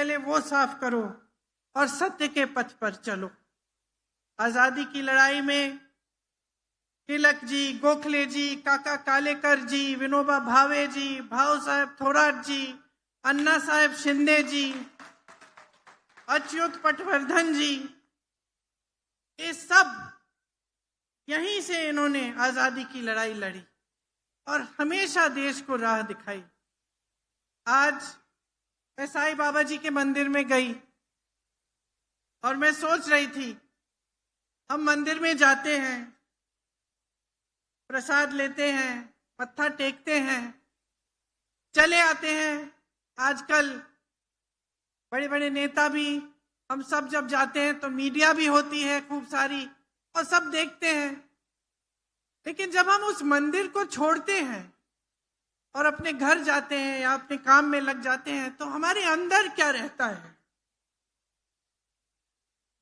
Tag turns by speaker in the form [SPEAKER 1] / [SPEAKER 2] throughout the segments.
[SPEAKER 1] पहले वो साफ करो और सत्य के पथ पर चलो। आजादी की लड़ाई में तिलक जी, गोखले जी, काका कालेकर जी, विनोबा भावे जी, भाऊ साहेब थोराट जी, अन्ना साहेब शिंदे जी, अच्युत पटवर्धन जी, ये सब यहीं से इन्होंने आजादी की लड़ाई लड़ी और हमेशा देश को राह दिखाई। आज मैं साईं बाबा जी के मंदिर में गई और मैं सोच रही थी, हम मंदिर में जाते हैं, प्रसाद लेते हैं, मत्था टेकते हैं, चले आते हैं। आजकल बड़े बड़े नेता भी, हम सब जब जाते हैं तो मीडिया भी होती है खूब सारी और सब देखते हैं। लेकिन जब हम उस मंदिर को छोड़ते हैं और अपने घर जाते हैं या अपने काम में लग जाते हैं तो हमारे अंदर क्या रहता है?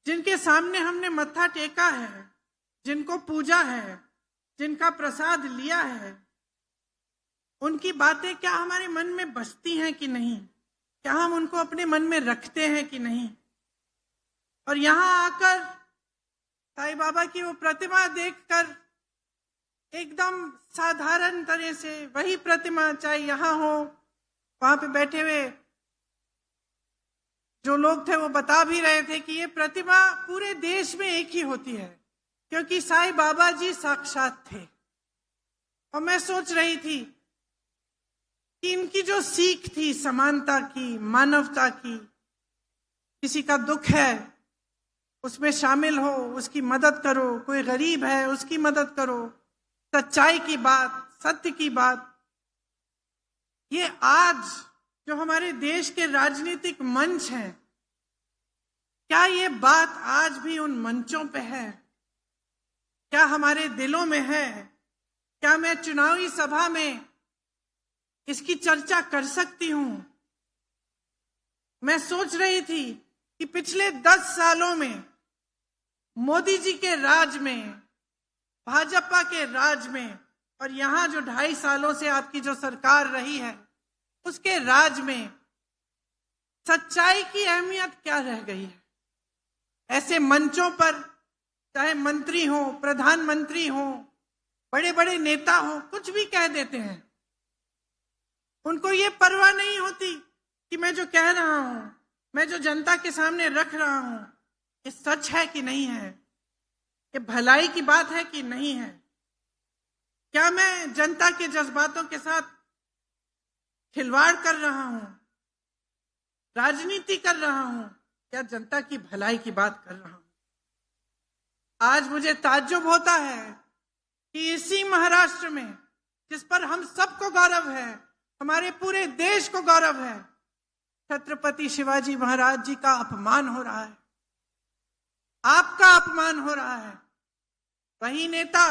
[SPEAKER 1] जिनके सामने हमने मत्था टेका है, जिनको पूजा है, जिनका प्रसाद लिया है, उनकी बातें क्या हमारे मन में बसती हैं कि नहीं? क्या हम उनको अपने मन में रखते हैं कि नहीं? और यहाँ आकर साईं बाबा की वो प्रतिमा देखकर एकदम साधारण तरह से वही प्रतिमा, चाहे यहाँ हो, वहां पे बैठे हुए जो लोग थे वो बता भी रहे थे कि ये प्रतिमा पूरे देश में एक ही होती है क्योंकि साईं बाबा जी साक्षात थे। और मैं सोच रही थी कि इनकी जो सीख थी समानता की, मानवता की, किसी का दुख है उसमें शामिल हो, उसकी मदद करो, कोई गरीब है उसकी मदद करो, सच्चाई की बात, सत्य की बात, ये आज जो हमारे देश के राजनीतिक मंच हैं, क्या ये बात आज भी उन मंचों पे है? क्या हमारे दिलों में है? क्या मैं चुनावी सभा में इसकी चर्चा कर सकती हूं? मैं सोच रही थी कि पिछले 10 सालों में मोदी जी के राज में, भाजपा के राज में और यहां जो 2.5 सालों से आपकी जो सरकार रही है उसके राज में सच्चाई की अहमियत क्या रह गई है? ऐसे मंचों पर चाहे मंत्री हो, प्रधानमंत्री हो, बड़े बड़े नेता हो, कुछ भी कह देते हैं। उनको ये परवाह नहीं होती कि मैं जो कह रहा हूं, मैं जो जनता के सामने रख रहा हूं, ये सच है कि नहीं है, ये भलाई की बात है कि नहीं है, क्या मैं जनता के जज्बातों के साथ खिलवाड़ कर रहा हूं, राजनीति कर रहा हूं, क्या जनता की भलाई की बात कर रहा हूं? आज मुझे ताज्जुब होता है कि इसी महाराष्ट्र में, जिस पर हम सबको गौरव है, हमारे पूरे देश को गौरव है, छत्रपति शिवाजी महाराज जी का अपमान हो रहा है, आपका अपमान हो रहा है। वही नेता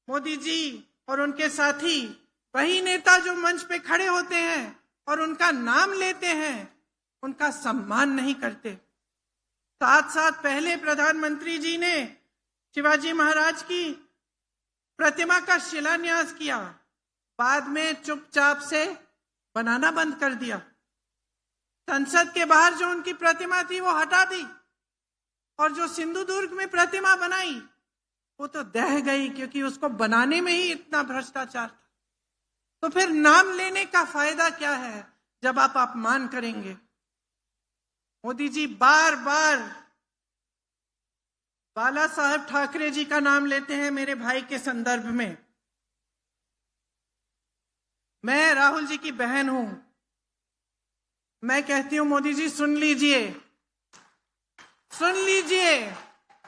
[SPEAKER 1] मोदी जी और उनके साथी, वही नेता जो मंच पे खड़े होते हैं और उनका नाम लेते हैं, उनका सम्मान नहीं करते। साथ साथ पहले प्रधानमंत्री जी ने शिवाजी महाराज की प्रतिमा का शिलान्यास किया, बाद में चुपचाप से बनाना बंद कर दिया। संसद के बाहर जो उनकी प्रतिमा थी वो हटा दी और जो सिंधुदुर्ग में प्रतिमा बनाई वो तो दह गई क्योंकि उसको बनाने में ही इतना भ्रष्टाचार था। तो फिर नाम लेने का फायदा क्या है जब आप अपमान करेंगे? मोदी जी बार बार बाला साहेब ठाकरे जी का नाम लेते हैं मेरे भाई के संदर्भ में। मैं राहुल जी की बहन हूं, मैं कहती हूं मोदी जी सुन लीजिए, सुन लीजिए,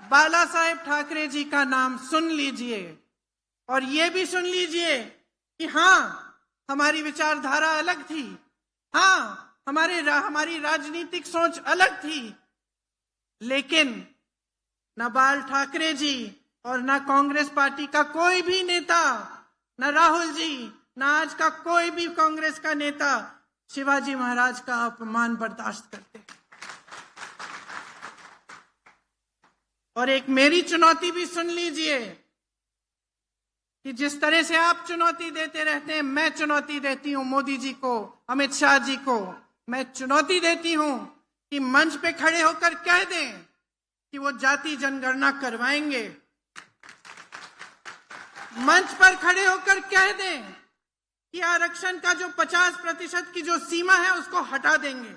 [SPEAKER 1] बाला साहेब ठाकरे जी का नाम सुन लीजिए और ये भी सुन लीजिए कि हाँ, हमारी विचारधारा अलग थी, हाँ, हमारी राजनीतिक सोच अलग थी, लेकिन न बाल ठाकरे जी और न कांग्रेस पार्टी का कोई भी नेता, न राहुल जी, न आज का कोई भी कांग्रेस का नेता शिवाजी महाराज का अपमान बर्दाश्त करते। और एक मेरी चुनौती भी सुन लीजिए कि जिस तरह से आप चुनौती देते रहते हैं, मैं चुनौती देती हूं मोदी जी को, अमित शाह जी को, मैं चुनौती देती हूं कि मंच पे खड़े होकर कह दें कि वो जाति जनगणना करवाएंगे। मंच पर खड़े होकर कह दें कि आरक्षण का जो 50% की जो सीमा है उसको हटा देंगे।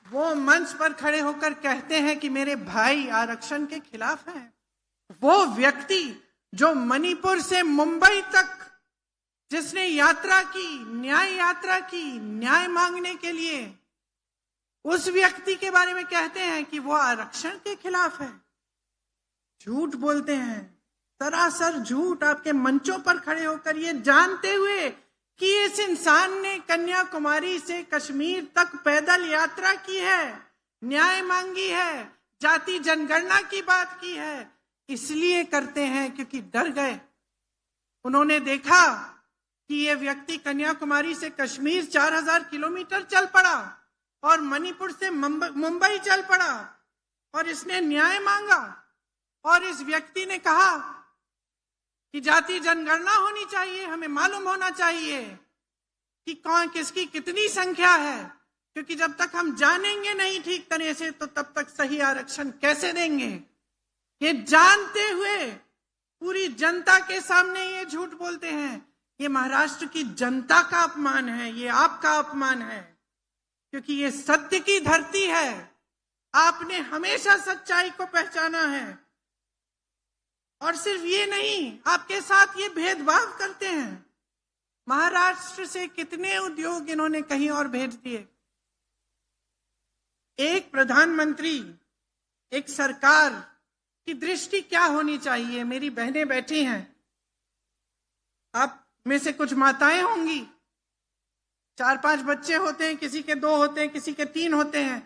[SPEAKER 1] वो मंच पर खड़े होकर कहते हैं कि मेरे भाई आरक्षण के खिलाफ हैं। वो व्यक्ति जो मणिपुर से मुंबई तक जिसने यात्रा की, न्याय यात्रा की, न्याय मांगने के लिए, उस व्यक्ति के बारे में कहते हैं कि वो आरक्षण के खिलाफ है। झूठ बोलते हैं, सरासर झूठ, आपके मंचों पर खड़े होकर ये जानते हुए कि इस इंसान ने कन्याकुमारी से कश्मीर तक पैदल यात्रा की है, न्याय मांगी है, जाति जनगणना की बात की है। इसलिए करते हैं क्योंकि डर गए। उन्होंने देखा कि ये व्यक्ति कन्याकुमारी से कश्मीर 4000 किलोमीटर चल पड़ा और मणिपुर से मुंबई चल पड़ा और इसने न्याय मांगा। और इस व्यक्ति ने कहा कि जाति जनगणना होनी चाहिए, हमें मालूम होना चाहिए कि कौन किसकी कितनी संख्या है, क्योंकि जब तक हम जानेंगे नहीं ठीक तरह से तो तब तक सही आरक्षण कैसे देंगे। ये जानते हुए पूरी जनता के सामने ये झूठ बोलते हैं। ये महाराष्ट्र की जनता का अपमान है, ये आपका अपमान है, क्योंकि ये सत्य की धरती है। आपने हमेशा सच्चाई को पहचाना है। और सिर्फ ये नहीं, आपके साथ ये भेदभाव करते हैं। महाराष्ट्र से कितने उद्योग इन्होंने कहीं और भेज दिए। एक प्रधानमंत्री, एक सरकार की दृष्टि क्या होनी चाहिए। मेरी बहनें बैठी हैं, आप में से कुछ माताएं होंगी, 4-5 बच्चे होते हैं, किसी के 2 होते हैं, किसी के 3 होते हैं।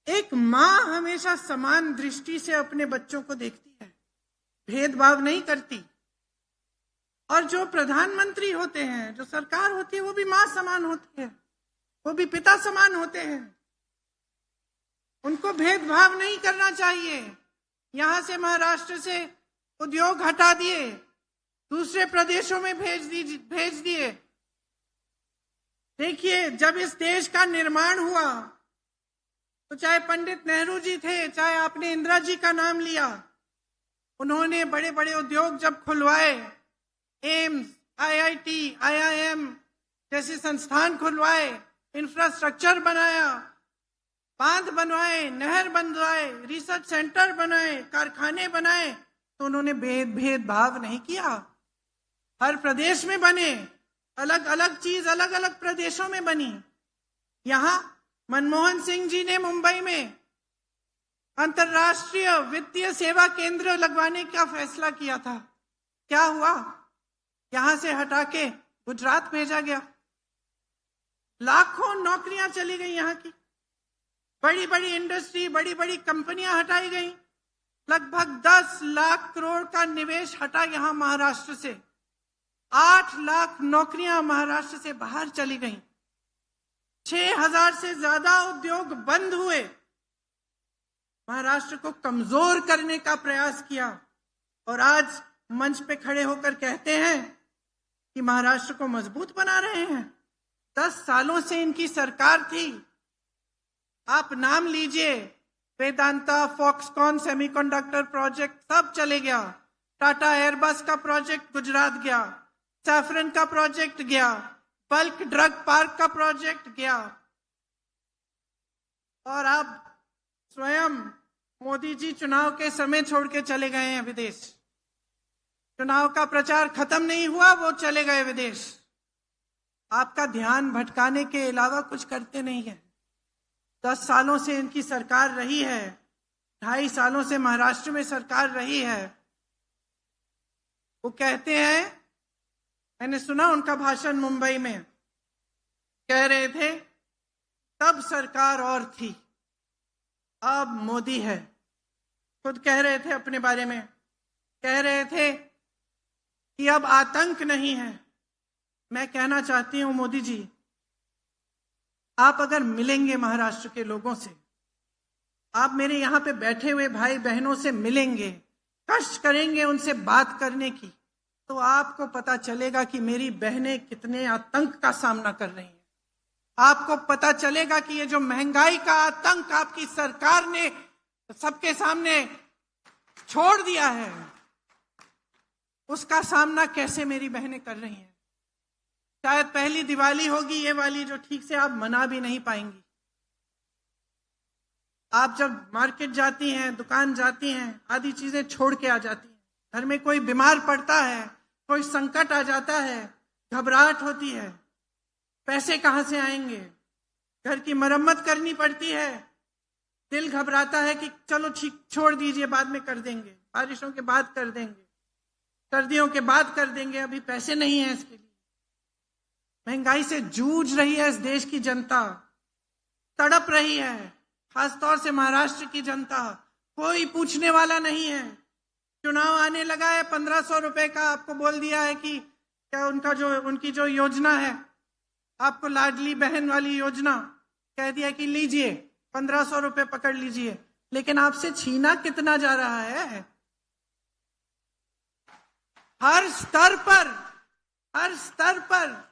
[SPEAKER 1] एक माँ हमेशा समान दृष्टि से अपने बच्चों को देखती है, भेदभाव नहीं करती। और जो प्रधानमंत्री होते हैं, जो सरकार होती है, वो भी माँ समान होती है, वो भी पिता समान होते हैं। उनको भेदभाव नहीं करना चाहिए। यहां से महाराष्ट्र से उद्योग हटा दिए, दूसरे प्रदेशों में भेज दिए। देखिए, जब इस देश का निर्माण हुआ तो चाहे पंडित नेहरू जी थे, चाहे आपने इंदिरा जी का नाम लिया, उन्होंने बड़े बड़े उद्योग जब खुलवाए, एम्स, IIT, IIM जैसे संस्थान खुलवाए, इंफ्रास्ट्रक्चर बनाया, बांध बनवाए, नहर बनवाए, रिसर्च सेंटर बनाए, कारखाने बनाए, तो उन्होंने भेदभाव नहीं किया। हर प्रदेश में बने, अलग अलग चीज अलग अलग प्रदेशों में बनी। यहां मनमोहन सिंह जी ने मुंबई में अंतर्राष्ट्रीय वित्तीय सेवा केंद्र लगवाने का फैसला किया था। क्या हुआ? यहां से हटा के गुजरात भेजा गया। लाखों नौकरियां चली गई यहां की, बड़ी बड़ी इंडस्ट्री, बड़ी बड़ी कंपनियां हटाई गई। लगभग 10 लाख करोड़ का निवेश हटा यहां महाराष्ट्र से। 8 लाख नौकरियां महाराष्ट्र से बाहर चली गई। 6000 से ज्यादा उद्योग बंद हुए। महाराष्ट्र को कमजोर करने का प्रयास किया और आज मंच पे खड़े होकर कहते हैं कि महाराष्ट्र को मजबूत बना रहे हैं। 10 सालों से इनकी सरकार थी। आप नाम लीजिए, वेदांता, फॉक्सकॉन सेमीकंडक्टर प्रोजेक्ट सब चले गया। टाटा एयरबस का प्रोजेक्ट गुजरात गया, सैफरन का प्रोजेक्ट गया, बल्क ड्रग पार्क का प्रोजेक्ट गया। और आप स्वयं मोदी जी चुनाव के समय छोड़ के चले गए हैं विदेश। चुनाव का प्रचार खत्म नहीं हुआ, वो चले गए विदेश। आपका ध्यान भटकाने के अलावा कुछ करते नहीं है। 10 सालों से इनकी सरकार रही है, 2.5 सालों से महाराष्ट्र में सरकार रही है। वो कहते हैं, मैंने सुना उनका भाषण मुंबई में, कह रहे थे तब सरकार और थी, अब मोदी है। खुद कह रहे थे अपने बारे में, कह रहे थे कि अब आतंक नहीं है। मैं कहना चाहती हूं मोदी जी, आप अगर मिलेंगे महाराष्ट्र के लोगों से, आप मेरे यहां पे बैठे हुए भाई बहनों से मिलेंगे, कष्ट करेंगे उनसे बात करने की, तो आपको पता चलेगा कि मेरी बहनें कितने आतंक का सामना कर रही हैं। आपको पता चलेगा कि ये जो महंगाई का आतंक आपकी सरकार ने सबके सामने छोड़ दिया है, उसका सामना कैसे मेरी बहनें कर रही हैं। शायद पहली दिवाली होगी ये वाली जो ठीक से आप मना भी नहीं पाएंगी। आप जब मार्केट जाती हैं, दुकान जाती हैं, आदि चीजें छोड़ के आ जाती हैं। घर में कोई बीमार पड़ता है, कोई संकट आ जाता है, घबराहट होती है, पैसे कहां से आएंगे, घर की मरम्मत करनी पड़ती है, दिल घबराता है कि चलो ठीक छोड़ दीजिए, बाद में कर देंगे, बारिशों के बाद कर देंगे, सर्दियों के बाद कर देंगे, अभी पैसे नहीं है इसके लिए। महंगाई से जूझ रही है इस देश की जनता, तड़प रही है, खासतौर से महाराष्ट्र की जनता। कोई पूछने वाला नहीं है। चुनाव आने लगा है, 1500 रुपए का आपको बोल दिया है कि क्या उनकी जो योजना है, आपको लाडली बहन वाली योजना कह दिया कि लीजिए 1500 रुपए पकड़ लीजिए, लेकिन आपसे छीना कितना जा रहा है। हर स्तर पर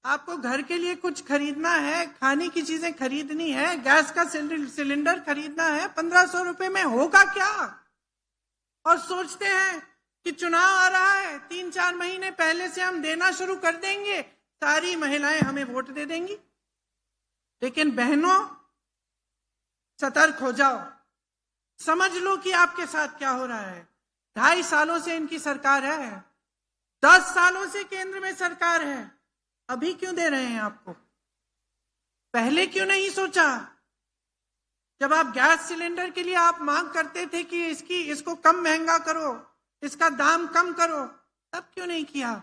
[SPEAKER 1] आपको घर के लिए कुछ खरीदना है, खाने की चीजें खरीदनी है, गैस का सिलेंडर खरीदना है, 1500 रुपए में होगा क्या। और सोचते हैं कि चुनाव आ रहा है, 3-4 महीने पहले से हम देना शुरू कर देंगे, सारी महिलाएं हमें वोट दे देंगी। लेकिन बहनों, सतर्क हो जाओ, समझ लो कि आपके साथ क्या हो रहा है। 2.5 सालों से इनकी सरकार है, 10 सालों से केंद्र में सरकार है, अभी क्यों दे रहे हैं आपको? पहले क्यों नहीं सोचा? जब आप गैस सिलेंडर के लिए आप मांग करते थे कि इसको कम महंगा करो, इसका दाम कम करो, तब क्यों नहीं किया?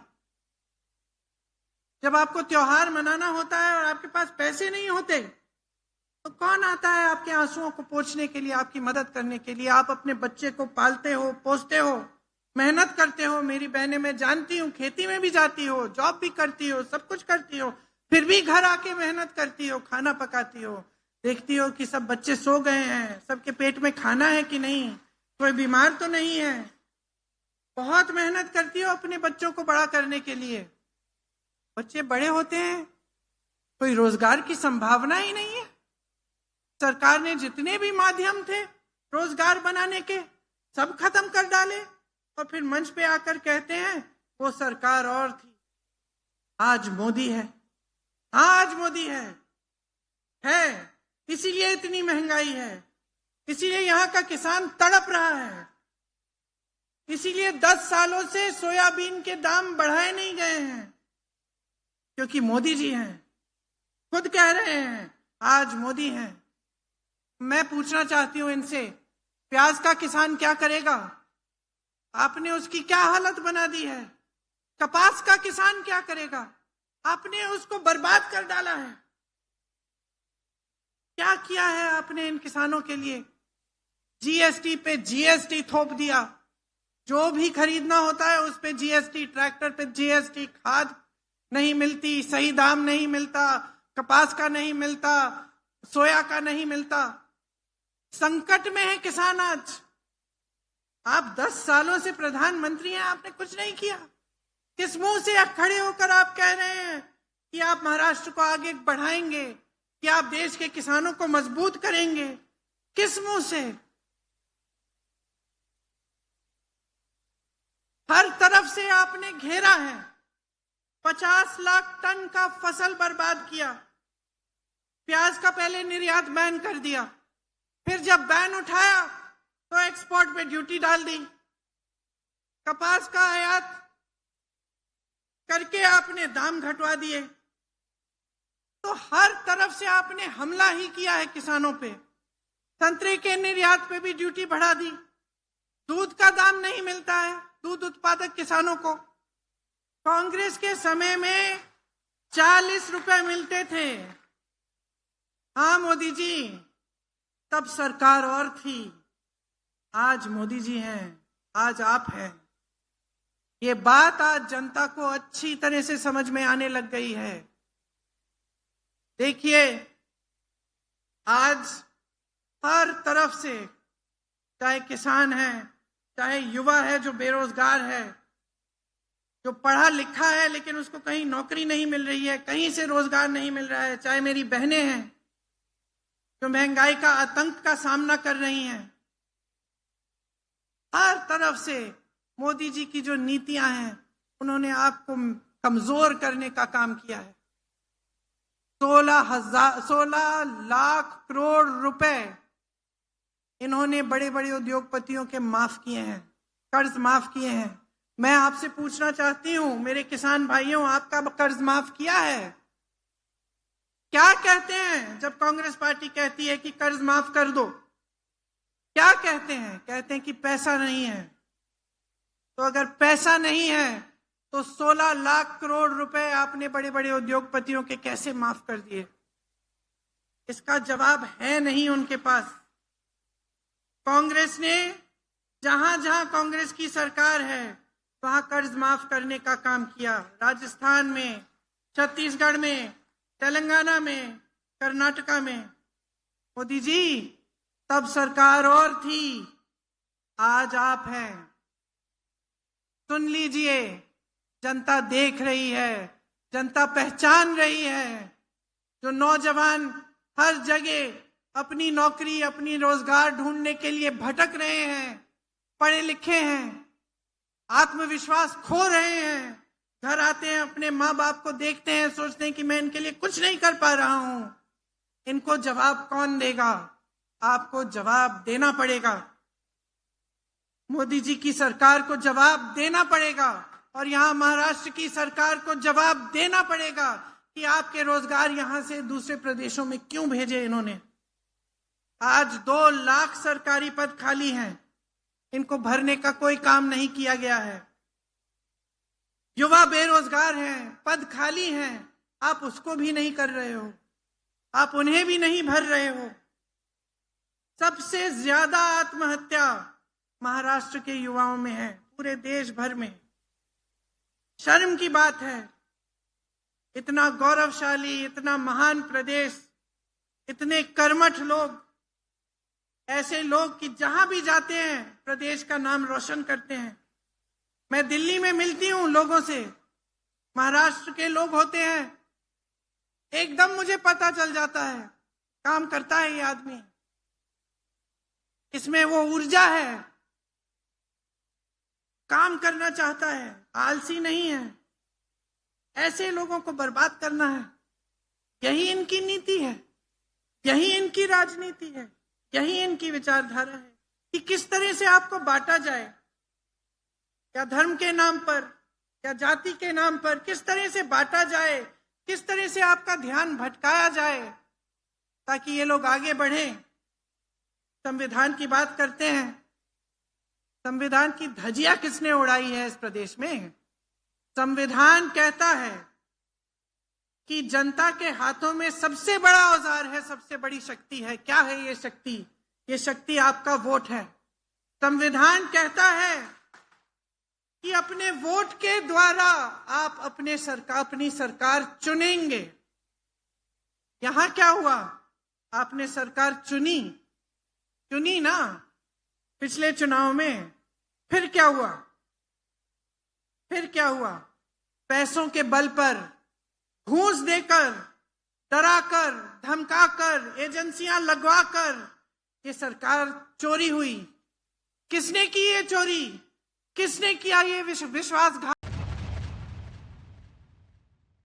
[SPEAKER 1] जब आपको त्योहार मनाना होता है और आपके पास पैसे नहीं होते, तो कौन आता है आपके आंसुओं को पोंछने के लिए, आपकी मदद करने के लिए? आप अपने बच्चे को पालते हो, पोसते हो, मेहनत करते हो। मेरी बहनें, मैं जानती हूँ, खेती में भी जाती हो, जॉब भी करती हो, सब कुछ करती हो, फिर भी घर आके मेहनत करती हो, खाना पकाती हो, देखती हो कि सब बच्चे सो गए हैं, सबके पेट में खाना है कि नहीं, कोई बीमार तो नहीं है। बहुत मेहनत करती हो अपने बच्चों को बड़ा करने के लिए। बच्चे बड़े होते हैं, कोई रोजगार की संभावना ही नहीं है। सरकार ने जितने भी माध्यम थे रोजगार बनाने के, सब खत्म कर डाले, और फिर मंच पे आकर कहते हैं वो सरकार और थी, आज मोदी है। आज मोदी है, इसीलिए इतनी महंगाई है, इसीलिए यहाँ का किसान तड़प रहा है, इसीलिए 10 सालों से सोयाबीन के दाम बढ़ाए नहीं गए हैं, क्योंकि मोदी जी हैं, खुद कह रहे हैं आज मोदी हैं। मैं पूछना चाहती हूं इनसे, प्याज का किसान क्या करेगा? आपने उसकी क्या हालत बना दी है। कपास का किसान क्या करेगा? आपने उसको बर्बाद कर डाला है। क्या किया है आपने इन किसानों के लिए? जीएसटी पे जीएसटी थोप दिया, जो भी खरीदना होता है उस पे जीएसटी, ट्रैक्टर पे जीएसटी, खाद नहीं मिलती, सही दाम नहीं मिलता, कपास का नहीं मिलता, सोया का नहीं मिलता। संकट में है किसान आज। आप 10 सालों से प्रधानमंत्री हैं, आपने कुछ नहीं किया। किस मुंह से खड़े होकर आप कह रहे हैं कि आप महाराष्ट्र को आगे बढ़ाएंगे, कि आप देश के किसानों को मजबूत करेंगे? किस मुंह से? हर तरफ से आपने घेरा है, 50 लाख टन का फसल बर्बाद किया। प्याज का पहले निर्यात बैन कर दिया, फिर जब बैन उठाया तो एक्सपोर्ट पे ड्यूटी डाल दी। कपास का आयात करके आपने दाम घटवा दिए। तो हर तरफ से आपने हमला ही किया है किसानों पे। संतरे के निर्यात पे भी ड्यूटी बढ़ा दी। दूध का दाम नहीं मिलता है दूध उत्पादक किसानों को। कांग्रेस के समय में 40 रुपए मिलते थे। हाँ मोदी जी, तब सरकार और थी, आज मोदी जी हैं, आज आप हैं। ये बात आज जनता को अच्छी तरह से समझ में आने लग गई है। देखिए, आज हर तरफ से, चाहे किसान है, चाहे युवा है जो बेरोजगार है, जो पढ़ा लिखा है लेकिन उसको कहीं नौकरी नहीं मिल रही है, कहीं से रोजगार नहीं मिल रहा है, चाहे मेरी बहनें हैं जो महंगाई का आतंक का सामना कर रही हैं। हर तरफ से मोदी जी की जो नीतियां हैं उन्होंने आपको कमजोर करने का काम किया है। 16 लाख करोड़ रुपए इन्होंने बड़े बड़े उद्योगपतियों के माफ किए हैं, कर्ज माफ किए हैं। मैं आपसे पूछना चाहती हूं मेरे किसान भाइयों, आपका कर्ज माफ किया है? क्या कहते हैं जब कांग्रेस पार्टी कहती है कि कर्ज माफ कर दो? क्या कहते हैं? कहते हैं कि पैसा नहीं है। तो अगर पैसा नहीं है तो 16 लाख करोड़ रुपए आपने बड़े बड़े उद्योगपतियों के कैसे माफ कर दिए? इसका जवाब है नहीं उनके पास। कांग्रेस ने जहां जहां कांग्रेस की सरकार है वहां कर्ज माफ करने का काम किया। राजस्थान में, छत्तीसगढ़ में, तेलंगाना में, कर्नाटका में। मोदी जी तब सरकार और थी, आज आप हैं। सुन लीजिए, जनता देख रही है, जनता पहचान रही है। जो नौजवान हर जगह अपनी नौकरी, अपनी रोजगार ढूंढने के लिए भटक रहे हैं, पढ़े लिखे हैं, आत्मविश्वास खो रहे हैं, घर आते हैं, अपने माँ बाप को देखते हैं, सोचते हैं कि मैं इनके लिए कुछ नहीं कर पा रहा हूं। इनको जवाब कौन देगा? आपको जवाब देना पड़ेगा। मोदी जी की सरकार को जवाब देना पड़ेगा और यहाँ महाराष्ट्र की सरकार को जवाब देना पड़ेगा कि आपके रोजगार यहां से दूसरे प्रदेशों में क्यों भेजे इन्होंने। आज 2 लाख सरकारी पद खाली हैं, इनको भरने का कोई काम नहीं किया गया है। युवा बेरोजगार हैं, पद खाली हैं, आप उसको भी नहीं कर रहे हो, आप उन्हें भी नहीं भर रहे हो। सबसे ज्यादा आत्महत्या महाराष्ट्र के युवाओं में है, पूरे देश भर में। शर्म की बात है, इतना गौरवशाली, इतना महान प्रदेश, इतने कर्मठ लोग, ऐसे लोग कि जहां भी जाते हैं प्रदेश का नाम रोशन करते हैं। मैं दिल्ली में मिलती हूं लोगों से, महाराष्ट्र के लोग होते हैं, एकदम मुझे पता चल जाता है काम करता है ये आदमी, इसमें वो ऊर्जा है, काम करना चाहता है, आलसी नहीं है। ऐसे लोगों को बर्बाद करना है, यही इनकी नीति है, यही इनकी राजनीति है, यही इनकी विचारधारा है कि किस तरह से आपको बांटा जाए, या धर्म के नाम पर या जाति के नाम पर किस तरह से बांटा जाए, किस तरह से आपका ध्यान भटकाया जाए ताकि ये लोग आगे बढ़ें। संविधान की बात करते हैं, संविधान की धज्जियां किसने उड़ाई है इस प्रदेश में? संविधान कहता है कि जनता के हाथों में सबसे बड़ा औजार है, सबसे बड़ी शक्ति है। क्या है ये शक्ति? ये शक्ति आपका वोट है। संविधान कहता है कि अपने वोट के द्वारा आप अपनी सरकार चुनेंगे। यहां क्या हुआ? आपने सरकार चुनी ना पिछले चुनाव में, फिर क्या हुआ? पैसों के बल पर, घूस देकर, डराकर, धमकाकर, एजेंसियां लगवाकर ये सरकार चोरी हुई। किसने की ये चोरी? किसने किया ये विश्वासघात?